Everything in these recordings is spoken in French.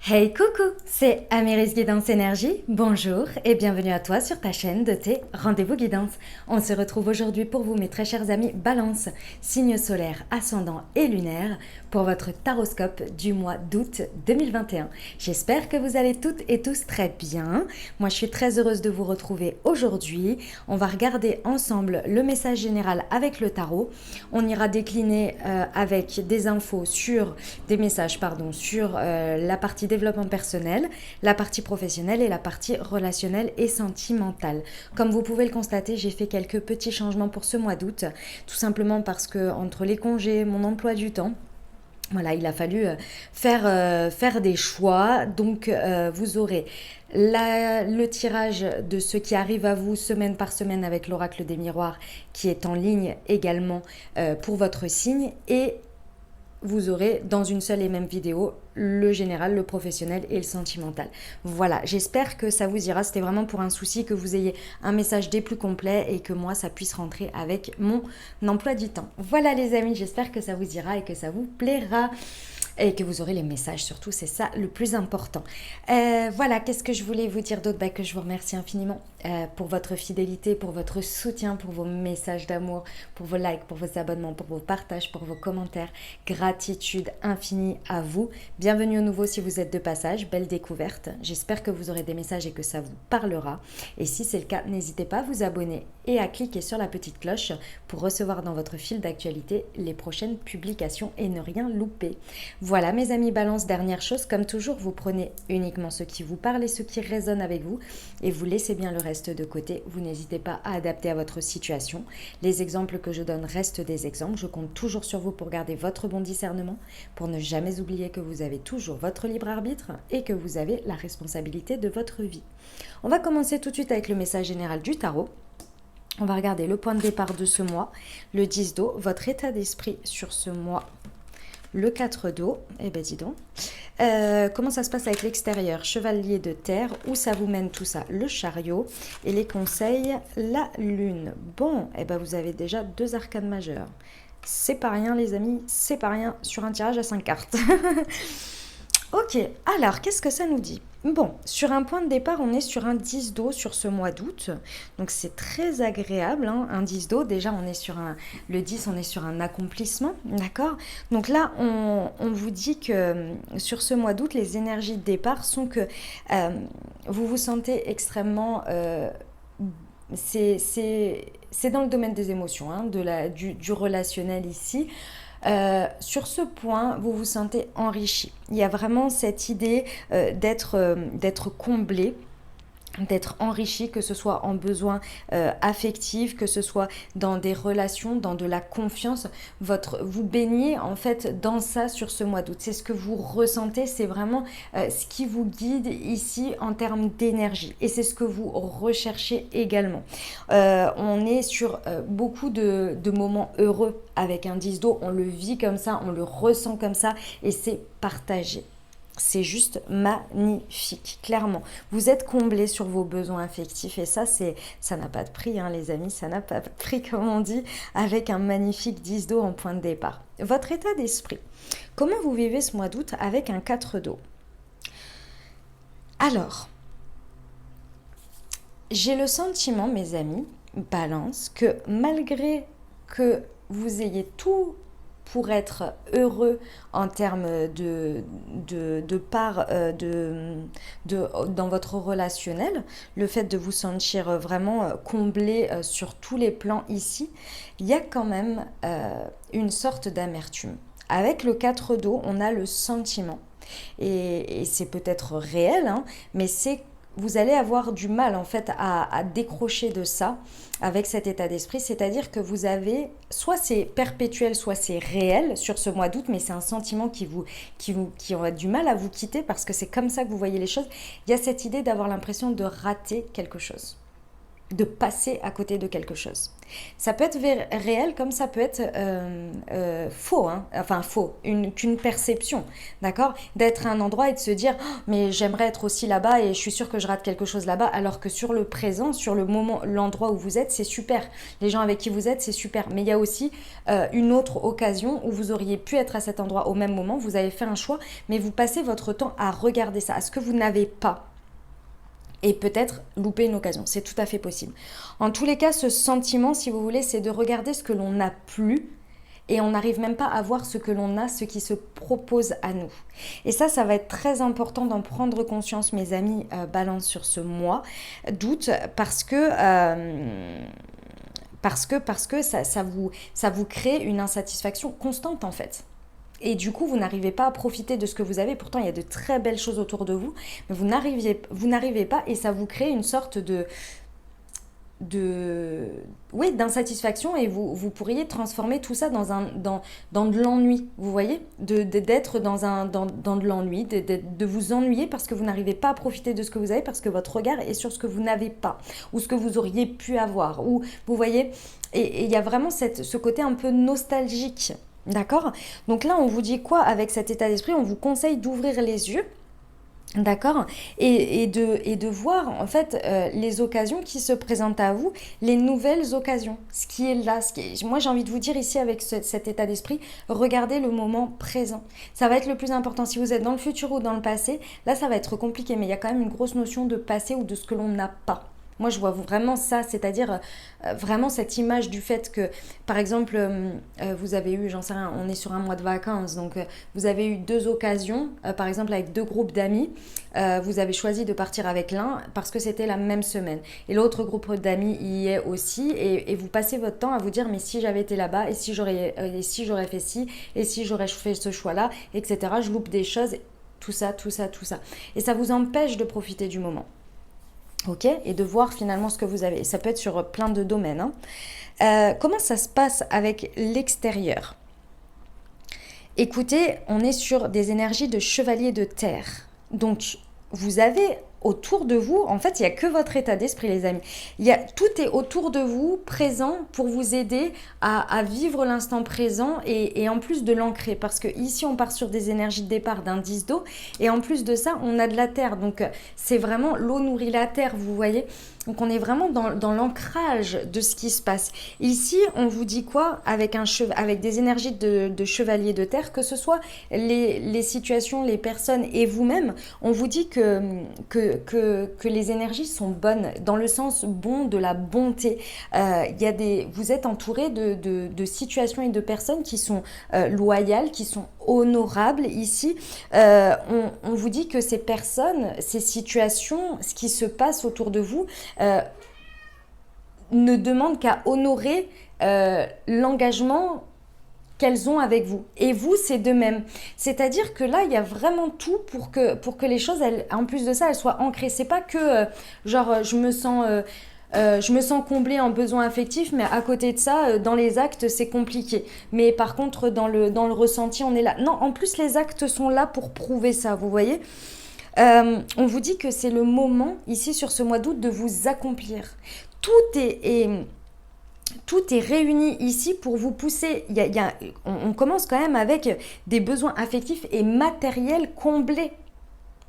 Hey coucou, c'est Améris Guidance Énergie, bonjour et bienvenue à toi sur ta chaîne de tes rendez-vous guidance. On se retrouve aujourd'hui pour vous mes très chers amis Balance, signe solaire, ascendant et lunaire pour votre taroscope du mois d'août 2021. J'espère que vous allez toutes et tous très bien. Moi je suis très heureuse de vous retrouver aujourd'hui. On va regarder ensemble le message général avec le tarot. On ira décliner avec des infos sur, des messages pardon, sur la partie développement personnel, la partie professionnelle et la partie relationnelle et sentimentale. Comme vous pouvez le constater, j'ai fait quelques petits changements pour ce mois d'août, tout simplement parce que entre les congés, mon emploi du temps, voilà, il a fallu faire des choix. Donc, vous aurez le tirage de ce qui arrive à vous semaine par semaine avec l'oracle des miroirs qui est en ligne également pour votre signe, et vous aurez dans une seule et même vidéo le général, le professionnel et le sentimental. Voilà, j'espère que ça vous ira. C'était vraiment pour un souci que vous ayez un message des plus complets et que moi, ça puisse rentrer avec mon emploi du temps. Voilà les amis, j'espère que ça vous ira et que ça vous plaira. Et que vous aurez les messages surtout, c'est ça le plus important. Voilà, qu'est-ce que je voulais vous dire d'autre? Que je vous remercie infiniment pour votre fidélité, pour votre soutien, pour vos messages d'amour, pour vos likes, pour vos abonnements, pour vos partages, pour vos commentaires. Gratitude infinie à vous. Bienvenue au nouveau si vous êtes de passage, belle découverte. J'espère que vous aurez des messages et que ça vous parlera. Et si c'est le cas, n'hésitez pas à vous abonner et à cliquer sur la petite cloche pour recevoir dans votre fil d'actualité les prochaines publications et ne rien louper. Voilà mes amis Balance, dernière chose, comme toujours, vous prenez uniquement ce qui vous parle et ce qui résonne avec vous et vous laissez bien le reste de côté. Vous n'hésitez pas à adapter à votre situation. Les exemples que je donne restent des exemples. Je compte toujours sur vous pour garder votre bon discernement, pour ne jamais oublier que vous avez toujours votre libre arbitre et que vous avez la responsabilité de votre vie. On va commencer tout de suite avec le message général du tarot. On va regarder le point de départ de ce mois, le 10 d'eau, votre état d'esprit sur ce mois. Le 4 d'eau, eh ben dis donc. Comment ça se passe avec l'extérieur? Chevalier de terre, où ça vous mène tout ça? Le chariot. Et les conseils, la lune. Bon, eh ben vous avez déjà 2 arcanes majeures. C'est pas rien les amis, c'est pas rien sur un tirage à 5 cartes. Ok, alors qu'est-ce que ça nous dit? Bon, sur un point de départ, on est sur un 10 d'eau sur ce mois d'août. Donc c'est très agréable, hein, un 10 d'eau. Déjà, on est sur le 10, on est sur un accomplissement, d'accord? Donc là, on vous dit que sur ce mois d'août, les énergies de départ sont que vous vous sentez extrêmement... c'est dans le domaine des émotions, hein, du relationnel ici. Sur ce point, vous vous sentez enrichi. Il y a vraiment cette idée d'être comblé, d'être enrichi, que ce soit en besoins affectifs, que ce soit dans des relations, dans de la confiance. Vous baignez en fait dans ça sur ce mois d'août. C'est ce que vous ressentez, c'est vraiment ce qui vous guide ici en termes d'énergie. Et c'est ce que vous recherchez également. On est sur beaucoup de moments heureux avec un 10 d'eau. On le vit comme ça, on le ressent comme ça et c'est partagé. C'est juste magnifique, clairement. Vous êtes comblés sur vos besoins affectifs et ça n'a pas de prix, hein, les amis, ça n'a pas de prix, comme on dit, avec un magnifique 10 d'eau en point de départ. Votre état d'esprit, comment vous vivez ce mois d'août avec un 4 d'eau? Alors, j'ai le sentiment, mes amis, Balance, que malgré que vous ayez tout pour être heureux en termes de part dans votre relationnel, le fait de vous sentir vraiment comblé sur tous les plans ici, il y a quand même une sorte d'amertume. Avec le 4 d'eau, on a le sentiment, et c'est peut-être réel, hein, mais vous allez avoir du mal en fait à décrocher de ça avec cet état d'esprit, c'est-à-dire que vous avez, soit c'est perpétuel, soit c'est réel sur ce mois d'août, mais c'est un sentiment qui aura du mal à vous quitter parce que c'est comme ça que vous voyez les choses. Il y a cette idée d'avoir l'impression de rater quelque chose. de passer à côté de quelque chose. Ça peut être réel comme ça peut être faux, hein. Enfin faux, qu'une perception, d'accord? D'être à un endroit et de se dire oh, mais j'aimerais être aussi là-bas et je suis sûre que je rate quelque chose là-bas, alors que sur le présent, sur le moment, l'endroit où vous êtes, c'est super. Les gens avec qui vous êtes, c'est super. Mais il y a aussi une autre occasion où vous auriez pu être à cet endroit au même moment, vous avez fait un choix, mais vous passez votre temps à regarder ça, à ce que vous n'avez pas. Et peut-être louper une occasion. C'est tout à fait possible. En tous les cas, ce sentiment, si vous voulez, c'est de regarder ce que l'on n'a plus et on n'arrive même pas à voir ce que l'on a, ce qui se propose à nous. Et ça va être très important d'en prendre conscience, mes amis balance sur ce mois d'août, parce que ça vous crée une insatisfaction constante en fait. Et du coup, vous n'arrivez pas à profiter de ce que vous avez. Pourtant, il y a de très belles choses autour de vous, mais vous n'arrivez pas et ça vous crée une sorte oui, d'insatisfaction et vous pourriez transformer tout ça dans de l'ennui, vous voyez, d'être dans de l'ennui, de vous ennuyer parce que vous n'arrivez pas à profiter de ce que vous avez, parce que votre regard est sur ce que vous n'avez pas ou ce que vous auriez pu avoir, ou vous voyez, et il y a vraiment ce côté un peu nostalgique. D'accord? Donc là, on vous dit quoi avec cet état d'esprit? On vous conseille d'ouvrir les yeux, d'accord? Et de voir en fait les occasions qui se présentent à vous, les nouvelles occasions, ce qui est là. Moi, j'ai envie de vous dire ici avec cet état d'esprit, regardez le moment présent. Ça va être le plus important. Si vous êtes dans le futur ou dans le passé, là, ça va être compliqué, mais il y a quand même une grosse notion de passé ou de ce que l'on n'a pas. Moi, je vois vraiment ça, c'est-à-dire vraiment cette image du fait que, par exemple, vous avez eu, j'en sais rien, on est sur un mois de vacances, donc vous avez eu deux occasions, par exemple avec deux groupes d'amis, vous avez choisi de partir avec l'un parce que c'était la même semaine. Et l'autre groupe d'amis y est aussi, et vous passez votre temps à vous dire, mais si j'avais été là-bas, et si j'aurais fait ci, et si j'aurais fait ce choix-là, etc. Je loupe des choses, tout ça. Et ça vous empêche de profiter du moment. Ok, et de voir finalement ce que vous avez. Ça peut être sur plein de domaines. Hein. Comment ça se passe avec l'extérieur? Écoutez, on est sur des énergies de chevalier de terre. Donc, vous avez autour de vous, en fait, il n'y a que votre état d'esprit, les amis. Tout est autour de vous, présent, pour vous aider à vivre l'instant présent et en plus de l'ancrer. Parce que ici, on part sur des énergies de départ d'un 10 d'eau et en plus de ça, on a de la terre. Donc, c'est vraiment l'eau nourrit la terre, vous voyez. Donc, on est vraiment dans l'ancrage de ce qui se passe. Ici, on vous dit quoi avec des énergies de chevalier de terre, que ce soit les situations, les personnes et vous-même, on vous dit que les énergies sont bonnes, dans le sens bon de la bonté. Vous êtes entouré de situations et de personnes qui sont loyales, qui sont honorables. Ici, on vous dit que ces personnes, ces situations, ce qui se passe autour de vous, ne demandent qu'à honorer l'engagement qu'elles ont avec vous. Et vous, c'est de même. C'est-à-dire que là, il y a vraiment tout pour que les choses, en plus de ça, elles soient ancrées. C'est pas que, je me sens comblée en besoins affectifs, mais à côté de ça, dans les actes, c'est compliqué. Mais par contre, dans le ressenti, on est là. Non, en plus, les actes sont là pour prouver ça, vous voyez ? On vous dit que c'est le moment, ici, sur ce mois d'août, de vous accomplir. Tout est réuni ici pour vous pousser. On commence quand même avec des besoins affectifs et matériels comblés.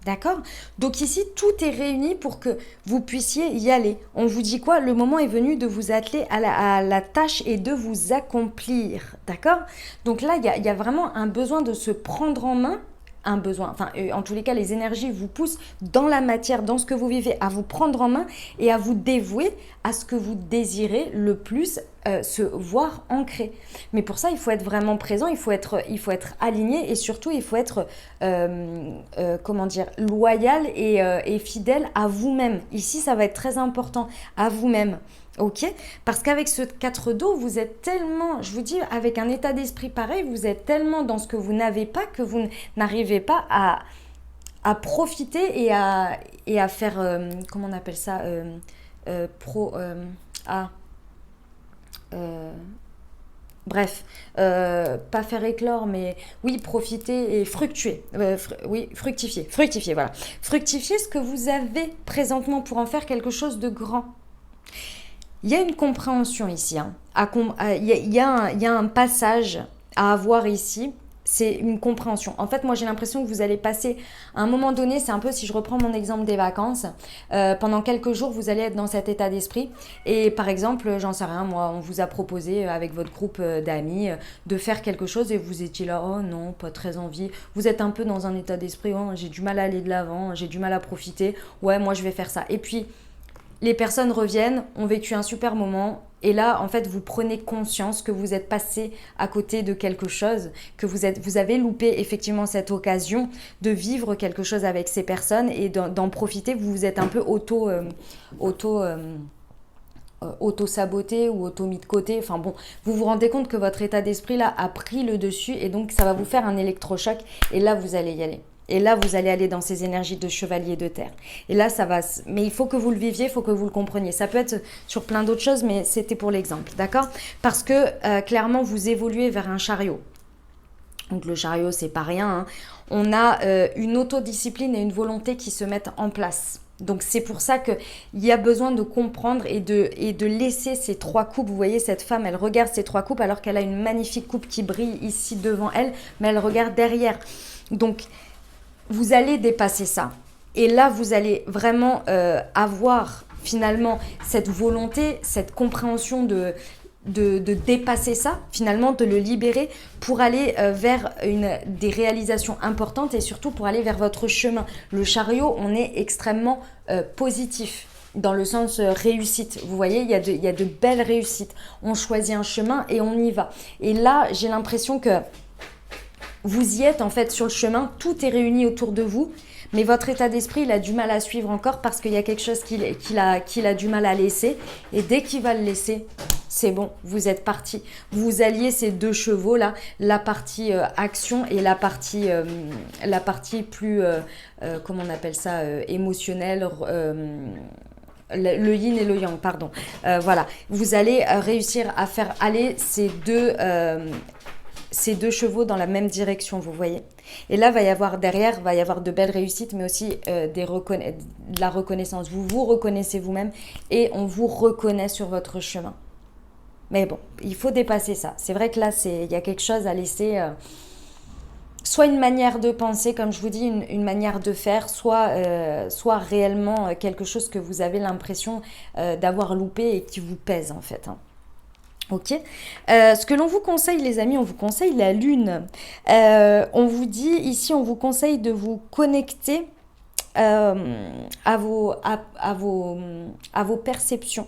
D'accord? Donc ici, tout est réuni pour que vous puissiez y aller. On vous dit quoi? Le moment est venu de vous atteler à la tâche et de vous accomplir. D'accord? Donc là, il y a vraiment un besoin de se prendre en main. Un besoin, en tous les cas, les énergies vous poussent dans la matière, dans ce que vous vivez, à vous prendre en main et à vous dévouer à ce que vous désirez le plus, se voir ancré. Mais pour ça, il faut être vraiment présent, il faut être aligné et surtout, il faut être, loyal et fidèle à vous-même. Ici, ça va être très important, à vous-même. Ok? Parce qu'avec ce 4 d'eau, vous êtes tellement, je vous dis, avec un état d'esprit pareil, vous êtes tellement dans ce que vous n'avez pas que vous n'arrivez pas à profiter et à faire, comment on appelle ça, bref, pas faire éclore, mais oui, profiter et fructuer. Fructifier, voilà. Fructifier ce que vous avez présentement pour en faire quelque chose de grand. Il y a une compréhension ici, hein. Il y a un passage à avoir ici, c'est une compréhension. En fait, moi j'ai l'impression que vous allez passer, à un moment donné, c'est un peu si je reprends mon exemple des vacances, pendant quelques jours vous allez être dans cet état d'esprit et par exemple, j'en sais rien, moi on vous a proposé avec votre groupe d'amis de faire quelque chose et vous étiez là, oh non, pas très envie, vous êtes un peu dans un état d'esprit, oh, j'ai du mal à aller de l'avant, j'ai du mal à profiter, ouais moi je vais faire ça. Et puis les personnes reviennent, ont vécu un super moment. Et là, en fait, vous prenez conscience que vous êtes passé à côté de quelque chose, que vous avez loupé effectivement cette occasion de vivre quelque chose avec ces personnes et d'en profiter. Vous vous êtes un peu auto-saboté ou auto-mis de côté. Enfin bon, vous vous rendez compte que votre état d'esprit là a pris le dessus et donc ça va vous faire un électrochoc et là, vous allez y aller. Et là, vous allez aller dans ces énergies de chevalier de terre. Et là, ça va... Mais il faut que vous le viviez, il faut que vous le compreniez. Ça peut être sur plein d'autres choses, mais c'était pour l'exemple, d'accord? Parce que clairement, vous évoluez vers un chariot. Donc le chariot, c'est pas rien, hein. On a une autodiscipline et une volonté qui se mettent en place. Donc c'est pour ça qu'il y a besoin de comprendre et de laisser ces trois coupes. Vous voyez, cette femme, elle regarde ces trois coupes alors qu'elle a une magnifique coupe qui brille ici devant elle, mais elle regarde derrière. Donc vous allez dépasser ça. Et là, vous allez vraiment avoir finalement cette volonté, cette compréhension de dépasser ça, finalement de le libérer pour aller vers des réalisations importantes et surtout pour aller vers votre chemin. Le chariot, on est extrêmement positif dans le sens réussite. Vous voyez, il y a de belles réussites. On choisit un chemin et on y va. Et là, j'ai l'impression que vous y êtes en fait sur le chemin, tout est réuni autour de vous, mais votre état d'esprit, il a du mal à suivre encore parce qu'il y a quelque chose qu'il a du mal à laisser. Et dès qu'il va le laisser, c'est bon, vous êtes parti. Vous alliez ces deux chevaux là, la partie action et la partie plus, comment on appelle ça, émotionnelle, le yin et le yang, pardon. Voilà, vous allez réussir à faire aller ces deux chevaux dans la même direction, vous voyez. Et là, va y avoir de belles réussites, mais aussi de la reconnaissance. Vous vous reconnaissez vous-même et on vous reconnaît sur votre chemin. Mais bon, il faut dépasser ça. C'est vrai que là, il y a quelque chose à laisser... soit une manière de penser, comme je vous dis, une manière de faire, soit réellement quelque chose que vous avez l'impression d'avoir loupé et qui vous pèse, en fait, hein. Ok. Ce que l'on vous conseille, les amis, on vous conseille la lune. On vous dit ici, on vous conseille de vous connecter à vos perceptions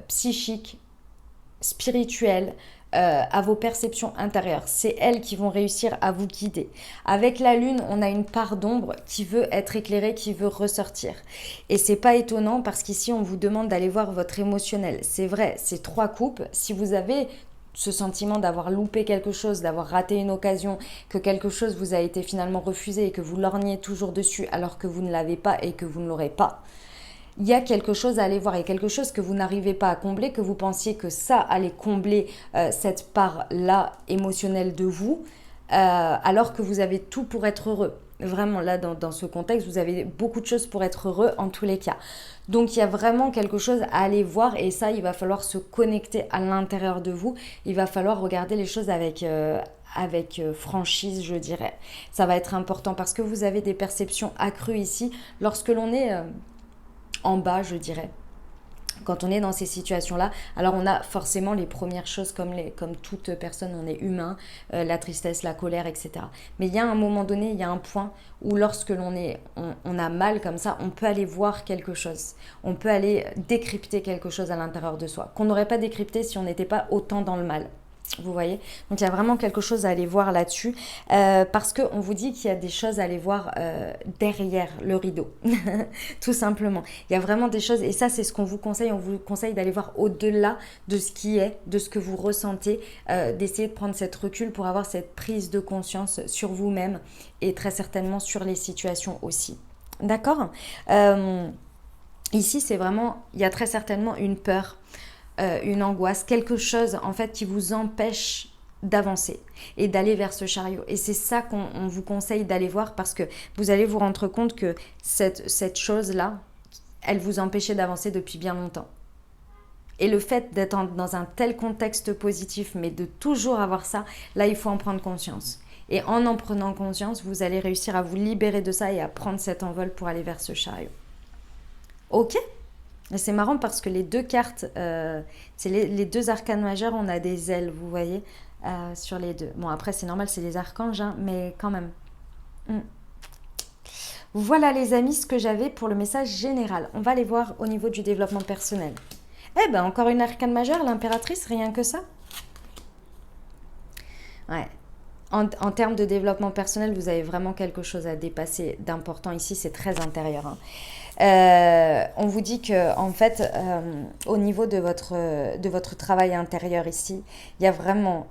psychiques, spirituelles, à vos perceptions intérieures. C'est elles qui vont réussir à vous guider. Avec la lune, on a une part d'ombre qui veut être éclairée, qui veut ressortir. Et c'est pas étonnant parce qu'ici, on vous demande d'aller voir votre émotionnel. C'est vrai, c'est trois coupes. Si vous avez ce sentiment d'avoir loupé quelque chose, d'avoir raté une occasion, que quelque chose vous a été finalement refusé et que vous lorgnez toujours dessus alors que vous ne l'avez pas et que vous ne l'aurez pas, il y a quelque chose à aller voir, il y a quelque chose que vous n'arrivez pas à combler, que vous pensiez que ça allait combler cette part-là émotionnelle de vous, alors que vous avez tout pour être heureux. Vraiment, là, dans ce contexte, vous avez beaucoup de choses pour être heureux en tous les cas. Donc, il y a vraiment quelque chose à aller voir et ça, il va falloir se connecter à l'intérieur de vous. Il va falloir regarder les choses avec franchise, je dirais. Ça va être important parce que vous avez des perceptions accrues ici. Lorsque l'on est... en bas, je dirais. Quand on est dans ces situations-là, alors on a forcément les premières choses comme toute personne, on est humain, la tristesse, la colère, etc. Mais il y a un moment donné, il y a un point où lorsque on a mal comme ça, on peut aller voir quelque chose. On peut aller décrypter quelque chose à l'intérieur de soi, qu'on n'aurait pas décrypté si on n'était pas autant dans le mal. Vous voyez, donc il y a vraiment quelque chose à aller voir là-dessus parce qu'on vous dit qu'il y a des choses à aller voir derrière le rideau, tout simplement. Il y a vraiment des choses et ça c'est ce qu'on vous conseille. On vous conseille d'aller voir au-delà de ce qui est, de ce que vous ressentez, d'essayer de prendre cette recul pour avoir cette prise de conscience sur vous-même et très certainement sur les situations aussi. D'accord. Ici c'est vraiment, il y a très certainement une peur, une angoisse, quelque chose en fait qui vous empêche d'avancer et d'aller vers ce chariot. Et c'est ça qu'on vous conseille d'aller voir parce que vous allez vous rendre compte que cette chose-là, elle vous empêchait d'avancer depuis bien longtemps. Et le fait d'être dans un tel contexte positif, mais de toujours avoir ça, là, il faut en prendre conscience. Et en prenant conscience, vous allez réussir à vous libérer de ça et à prendre cet envol pour aller vers ce chariot. Ok ? Et c'est marrant parce que les deux cartes, c'est les deux arcanes majeurs, on a des ailes, vous voyez, sur les deux. Bon, après, c'est normal, c'est les archanges, hein, mais quand même. Voilà les amis, ce que j'avais pour le message général. On va aller voir au niveau du développement personnel. Eh ben, encore une arcane majeure, l'impératrice, rien que ça. Ouais. En termes de développement personnel, vous avez vraiment quelque chose à dépasser d'important ici, c'est très intérieur. Hein. On vous dit que, en fait, au niveau de votre travail intérieur ici, il y a vraiment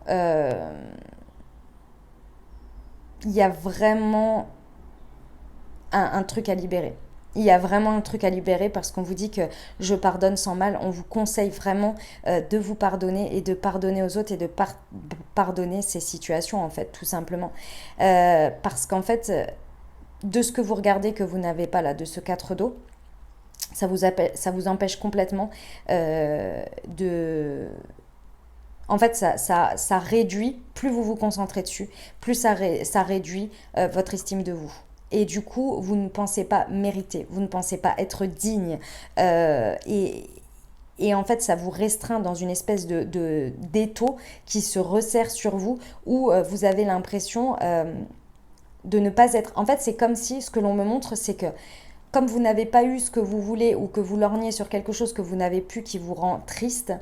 un truc à libérer. Il y a vraiment un truc à libérer parce qu'on vous dit que je pardonne sans mal. On vous conseille vraiment de vous pardonner et de pardonner aux autres et de pardonner ces situations, en fait, tout simplement. Parce qu'en fait, de ce que vous regardez que vous n'avez pas là, de ce 4 d'eau, ça vous empêche complètement de... En fait, ça réduit, plus vous vous concentrez dessus, plus ça réduit votre estime de vous. Et du coup, vous ne pensez pas mériter, vous ne pensez pas être digne. Et en fait, ça vous restreint dans une espèce d'étau qui se resserre sur vous, où vous avez l'impression de ne pas être... En fait, c'est comme si, ce que l'on me montre, c'est que comme vous n'avez pas eu ce que vous voulez ou que vous lorgnez sur quelque chose que vous n'avez plus qui vous rend triste,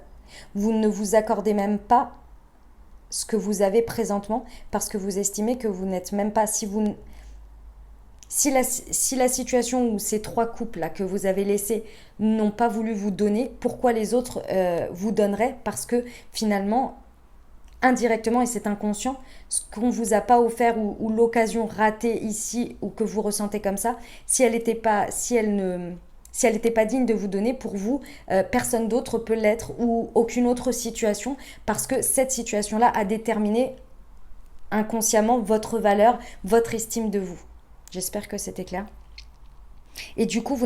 vous ne vous accordez même pas ce que vous avez présentement parce que vous estimez que vous n'êtes même pas... Si la situation où ces 3 couples là que vous avez laissés n'ont pas voulu vous donner, pourquoi les autres vous donneraient? Parce que finalement, indirectement, et c'est inconscient, ce qu'on ne vous a pas offert ou l'occasion ratée ici ou que vous ressentez comme ça, si elle n'était pas digne de vous donner, pour vous, personne d'autre peut l'être ou aucune autre situation parce que cette situation-là a déterminé inconsciemment votre valeur, votre estime de vous. J'espère que c'était clair. Et du coup,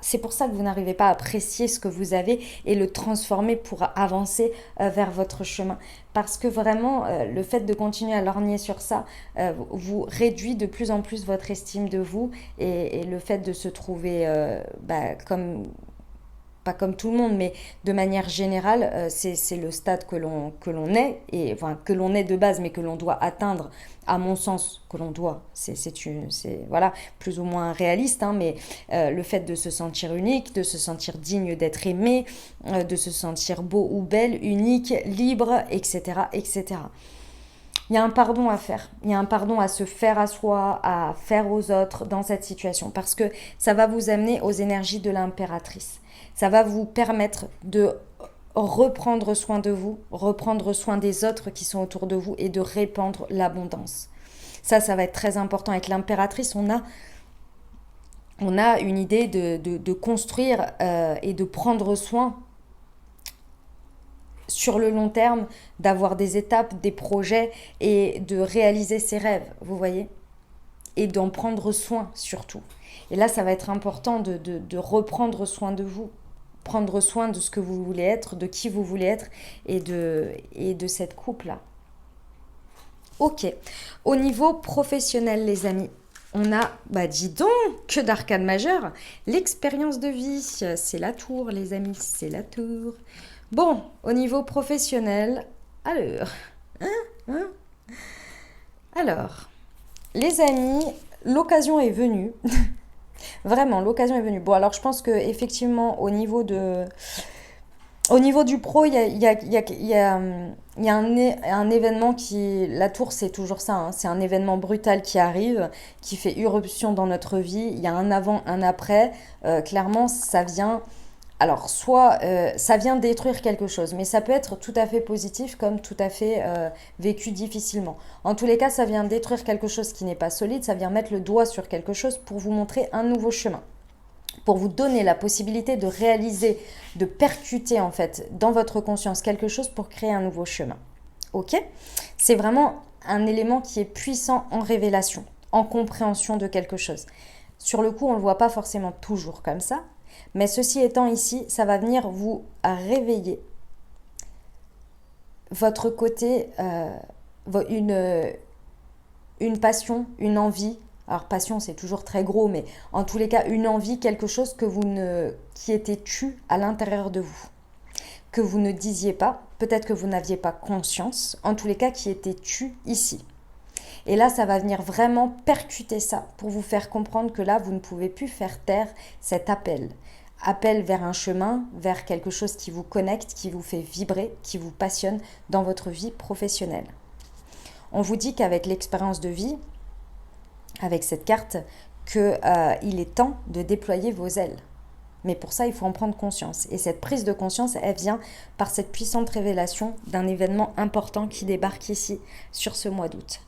c'est pour ça que vous n'arrivez pas à apprécier ce que vous avez et le transformer pour avancer vers votre chemin. Parce que vraiment, le fait de continuer à lorgner sur ça vous réduit de plus en plus votre estime de vous et le fait de se trouver pas comme tout le monde, mais de manière générale, c'est le stade que l'on est, et enfin que l'on est de base, mais que l'on doit atteindre, à mon sens, que l'on doit. C'est voilà, plus ou moins réaliste, hein, mais le fait de se sentir unique, de se sentir digne d'être aimé, de se sentir beau ou belle, unique, libre, etc., etc. Il y a un pardon à faire, il y a un pardon à se faire à soi, à faire aux autres dans cette situation, parce que ça va vous amener aux énergies de l'impératrice. Ça va vous permettre de reprendre soin de vous, reprendre soin des autres qui sont autour de vous et de répandre l'abondance. Ça va être très important. Avec l'impératrice, on a une idée de construire et de prendre soin sur le long terme, d'avoir des étapes, des projets et de réaliser ses rêves, vous voyez, et d'en prendre soin surtout. Et là, ça va être important de reprendre soin de vous, prendre soin de ce que vous voulez être, de qui vous voulez être et de cette couple-là. Ok. Au niveau professionnel, les amis, on a, dis donc, que d'arcane majeure. L'expérience de vie, c'est la tour, les amis, c'est la tour. Bon, au niveau professionnel, alors, les amis, l'occasion est venue. Vraiment, l'occasion est venue. Bon, alors je pense que effectivement, au niveau du pro, il y a un événement qui... La tour, c'est toujours ça, hein, c'est un événement brutal qui arrive, qui fait irruption dans notre vie. Il y a un avant, un après. Clairement, ça vient... Alors, soit ça vient détruire quelque chose, mais ça peut être tout à fait positif comme tout à fait vécu difficilement. En tous les cas, ça vient détruire quelque chose qui n'est pas solide, ça vient mettre le doigt sur quelque chose pour vous montrer un nouveau chemin, pour vous donner la possibilité de réaliser, de percuter en fait dans votre conscience quelque chose pour créer un nouveau chemin. Ok ? C'est vraiment un élément qui est puissant en révélation, en compréhension de quelque chose. Sur le coup, on ne le voit pas forcément toujours comme ça, Mais ceci étant ici, ça va venir vous réveiller votre côté, une passion, une envie. Alors passion c'est toujours très gros, mais en tous les cas une envie, quelque chose qui était tu à l'intérieur de vous, que vous ne disiez pas, peut-être que vous n'aviez pas conscience, en tous les cas qui était tu ici. Et là, ça va venir vraiment percuter ça pour vous faire comprendre que là, vous ne pouvez plus faire taire cet appel. Appel vers un chemin, vers quelque chose qui vous connecte, qui vous fait vibrer, qui vous passionne dans votre vie professionnelle. On vous dit qu'avec l'expérience de vie, avec cette carte, qu'il est temps de déployer vos ailes. Mais pour ça, il faut en prendre conscience. Et cette prise de conscience, elle vient par cette puissante révélation d'un événement important qui débarque ici, sur ce mois d'août.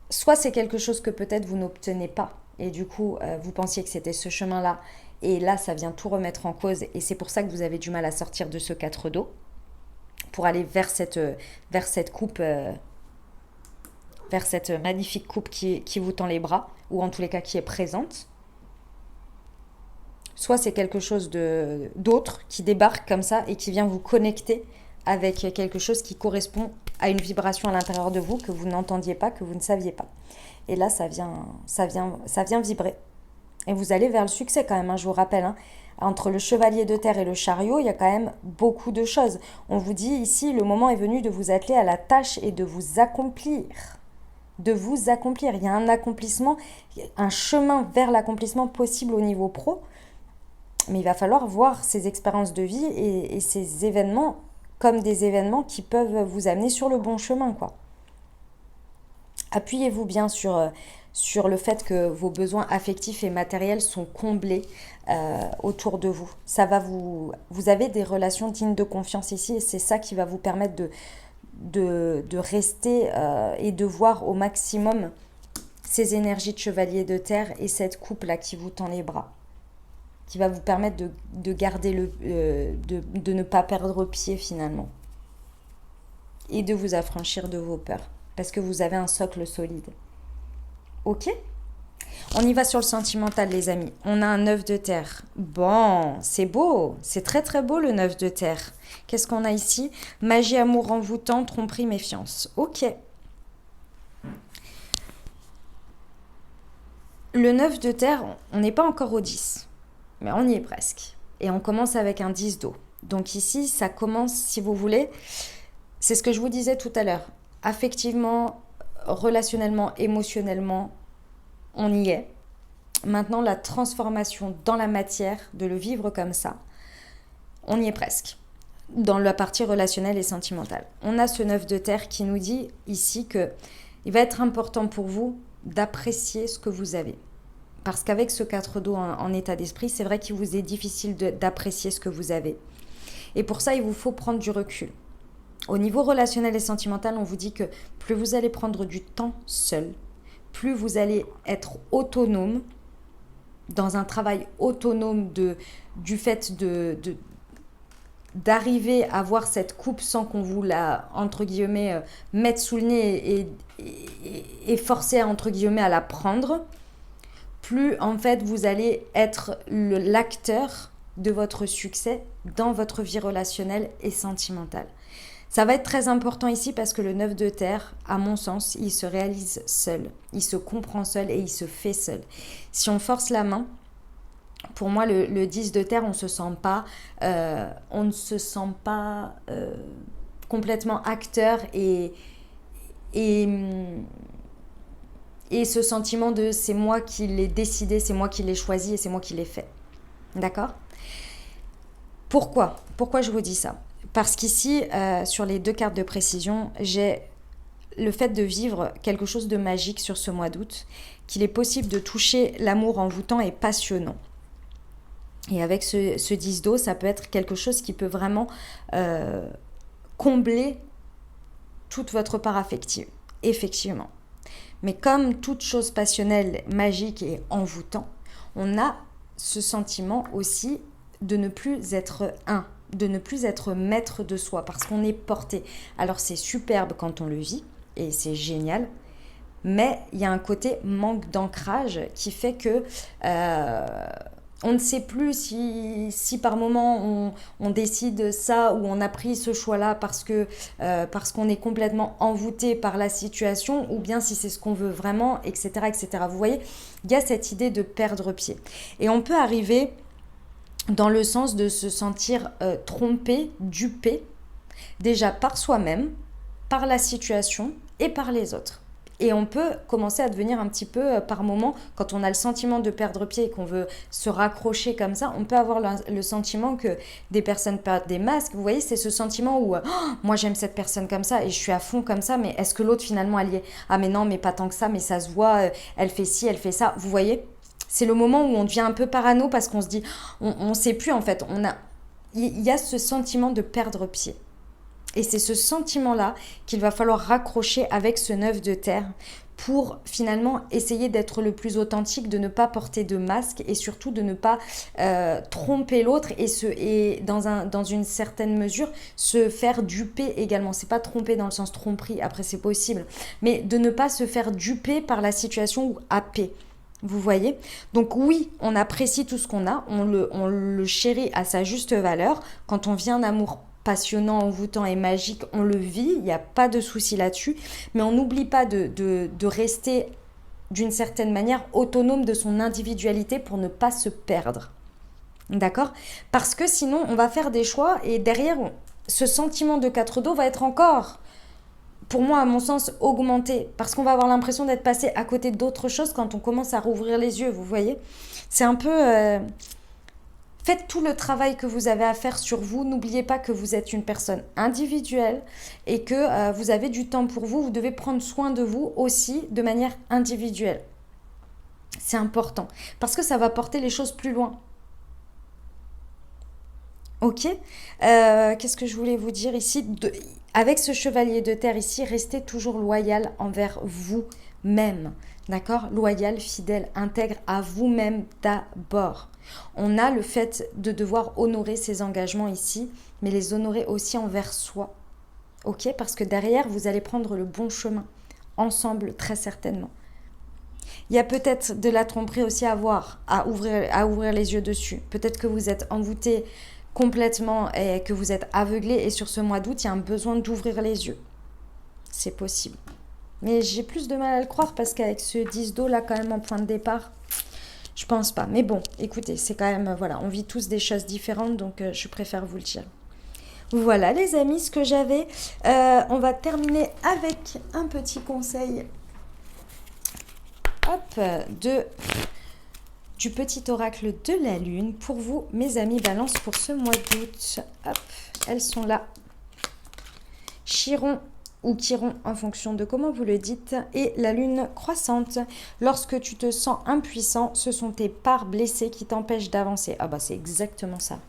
Soit c'est quelque chose que peut-être vous n'obtenez pas, et du coup, vous pensiez que c'était ce chemin-là, et là, ça vient tout remettre en cause, et c'est pour ça que vous avez du mal à sortir de ce 4 d'eau, pour aller vers cette coupe, vers cette magnifique coupe qui vous tend les bras, ou en tous les cas qui est présente. Soit c'est quelque chose d'autre qui débarque comme ça, et qui vient vous connecter avec quelque chose qui correspond à une vibration à l'intérieur de vous que vous n'entendiez pas, que vous ne saviez pas. Et là, ça vient vibrer. Et vous allez vers le succès quand même, hein, je vous rappelle. Hein. Entre le chevalier de terre et le chariot, il y a quand même beaucoup de choses. On vous dit ici, le moment est venu de vous atteler à la tâche et de vous accomplir. De vous accomplir. Il y a un accomplissement, un chemin vers l'accomplissement possible au niveau pro. Mais il va falloir voir ces expériences de vie et ces événements comme des événements qui peuvent vous amener sur le bon chemin, quoi. Appuyez-vous bien sur le fait que vos besoins affectifs et matériels sont comblés autour de vous. Vous avez des relations dignes de confiance ici, et c'est ça qui va vous permettre de rester et de voir au maximum ces énergies de chevalier de terre et cette coupe-là qui vous tend les bras, qui va vous permettre de garder de ne pas perdre pied finalement, et de vous affranchir de vos peurs, parce que vous avez un socle solide. Ok ? On y va sur le sentimental, les amis. On a un 9 de terre. Bon, c'est beau, c'est très très beau le 9 de terre. Qu'est-ce qu'on a ici ? Magie, amour envoûtant, tromperie, méfiance. Ok. Le 9 de terre, on n'est pas encore au 10. Mais on y est presque. Et on commence avec un 10 d'eau. Donc ici, ça commence, si vous voulez, c'est ce que je vous disais tout à l'heure. Affectivement, relationnellement, émotionnellement, on y est. Maintenant, la transformation dans la matière, de le vivre comme ça, on y est presque. Dans la partie relationnelle et sentimentale. On a ce 9 de terre qui nous dit ici que il va être important pour vous d'apprécier ce que vous avez. Parce qu'avec ce 4 d'eau en état d'esprit, c'est vrai qu'il vous est difficile d'apprécier ce que vous avez. Et pour ça, il vous faut prendre du recul. Au niveau relationnel et sentimental, on vous dit que plus vous allez prendre du temps seul, plus vous allez être autonome, dans un travail autonome du fait d'arriver à voir cette coupe sans qu'on vous la, entre guillemets, mette sous le nez et forcer, entre guillemets, à la prendre, plus en fait vous allez être l'acteur de votre succès dans votre vie relationnelle et sentimentale. Ça va être très important ici parce que le 9 de terre, à mon sens, il se réalise seul. Il se comprend seul et il se fait seul. Si on force la main, pour moi, le 10 de terre, on ne se sent pas complètement acteur et ce sentiment de c'est moi qui l'ai décidé, c'est moi qui l'ai choisi et c'est moi qui l'ai fait. D'accord ? Pourquoi je vous dis ça ? Parce qu'ici, sur les 2 cartes de précision, j'ai le fait de vivre quelque chose de magique sur ce mois d'août, qu'il est possible de toucher l'amour envoûtant et passionnant. Et avec ce 10 d'eau, ça peut être quelque chose qui peut vraiment combler toute votre part affective, effectivement. Mais comme toute chose passionnelle, magique et envoûtant, on a ce sentiment aussi de ne plus être de ne plus être maître de soi, parce qu'on est porté. Alors c'est superbe quand on le vit, et c'est génial, mais il y a un côté manque d'ancrage qui fait que on ne sait plus si par moment on décide ça ou on a pris ce choix-là parce qu'on est complètement envoûté par la situation ou bien si c'est ce qu'on veut vraiment, etc., etc. Vous voyez, il y a cette idée de perdre pied. Et on peut arriver dans le sens de se sentir trompé, dupé, déjà par soi-même, par la situation et par les autres. Et on peut commencer à devenir un petit peu, par moment, quand on a le sentiment de perdre pied et qu'on veut se raccrocher comme ça, on peut avoir le sentiment que des personnes perdent des masques. Vous voyez, c'est ce sentiment où moi j'aime cette personne comme ça et je suis à fond comme ça, mais est-ce que l'autre finalement elle y est? Ah mais non, mais pas tant que ça, mais ça se voit, elle fait ci, elle fait ça. Vous voyez, c'est le moment où on devient un peu parano parce qu'on se dit, on ne sait plus en fait. Il y a ce sentiment de perdre pied. Et c'est ce sentiment-là qu'il va falloir raccrocher avec ce 9 de terre pour finalement essayer d'être le plus authentique, de ne pas porter de masque et surtout de ne pas tromper l'autre et dans une certaine mesure se faire duper également. C'est pas tromper dans le sens tromperie, après c'est possible, mais de ne pas se faire duper par la situation ou happer. Vous voyez? Donc oui, on apprécie tout ce qu'on a, on le chérit à sa juste valeur. Quand on vit un amour passionnant, envoûtant et magique, on le vit, il n'y a pas de souci là-dessus, mais on n'oublie pas de rester d'une certaine manière autonome de son individualité pour ne pas se perdre. D'accord? Parce que sinon, on va faire des choix et derrière, ce sentiment de quatre dos va être encore, pour moi, à mon sens, augmenté. Parce qu'on va avoir l'impression d'être passé à côté d'autres choses quand on commence à rouvrir les yeux, vous voyez? C'est un peu... Faites tout le travail que vous avez à faire sur vous. N'oubliez pas que vous êtes une personne individuelle et que vous avez du temps pour vous. Vous devez prendre soin de vous aussi de manière individuelle. C'est important parce que ça va porter les choses plus loin. Ok. Qu'est-ce que je voulais vous dire ici? Avec ce chevalier de terre ici, restez toujours loyal envers vous-même. D'accord? Loyal, fidèle, intègre à vous-même d'abord. On a le fait de devoir honorer ses engagements ici, mais les honorer aussi envers soi. Ok? Parce que derrière, vous allez prendre le bon chemin. Ensemble, très certainement. Il y a peut-être de la tromperie aussi à voir, à ouvrir les yeux dessus. Peut-être que vous êtes envoûté complètement et que vous êtes aveuglé et sur ce mois d'août, il y a un besoin d'ouvrir les yeux. C'est possible. Mais j'ai plus de mal à le croire parce qu'avec ce 10 d'eau là quand même en point de départ, je pense pas. Mais bon, écoutez, c'est quand même, voilà, on vit tous des choses différentes, donc je préfère vous le dire. Voilà les amis, ce que j'avais. On va terminer avec un petit conseil. Hop, du petit oracle de la lune pour vous, mes amis Balance, pour ce mois d'août. Hop, elles sont là. Chiron ou Chiron en fonction de comment vous le dites, et la lune croissante. Lorsque tu te sens impuissant, ce sont tes parts blessées qui t'empêchent d'avancer. Ah bah c'est exactement ça.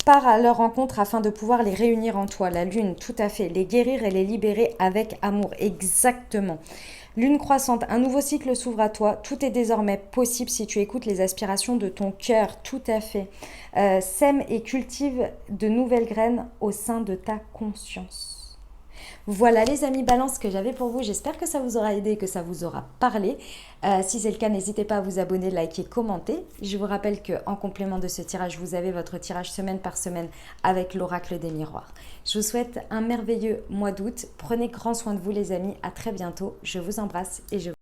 Pars à leur rencontre afin de pouvoir les réunir en toi. La lune, tout à fait. Les guérir et les libérer avec amour. Exactement. Lune croissante, un nouveau cycle s'ouvre à toi. Tout est désormais possible si tu écoutes les aspirations de ton cœur. Tout à fait. Sème et cultive de nouvelles graines au sein de ta conscience. Voilà les amis Balance que j'avais pour vous. J'espère que ça vous aura aidé, que ça vous aura parlé. Si c'est le cas, n'hésitez pas à vous abonner, liker, commenter. Je vous rappelle qu'en complément de ce tirage, vous avez votre tirage semaine par semaine avec l'oracle des miroirs. Je vous souhaite un merveilleux mois d'août. Prenez grand soin de vous les amis. À très bientôt. Je vous embrasse et je vous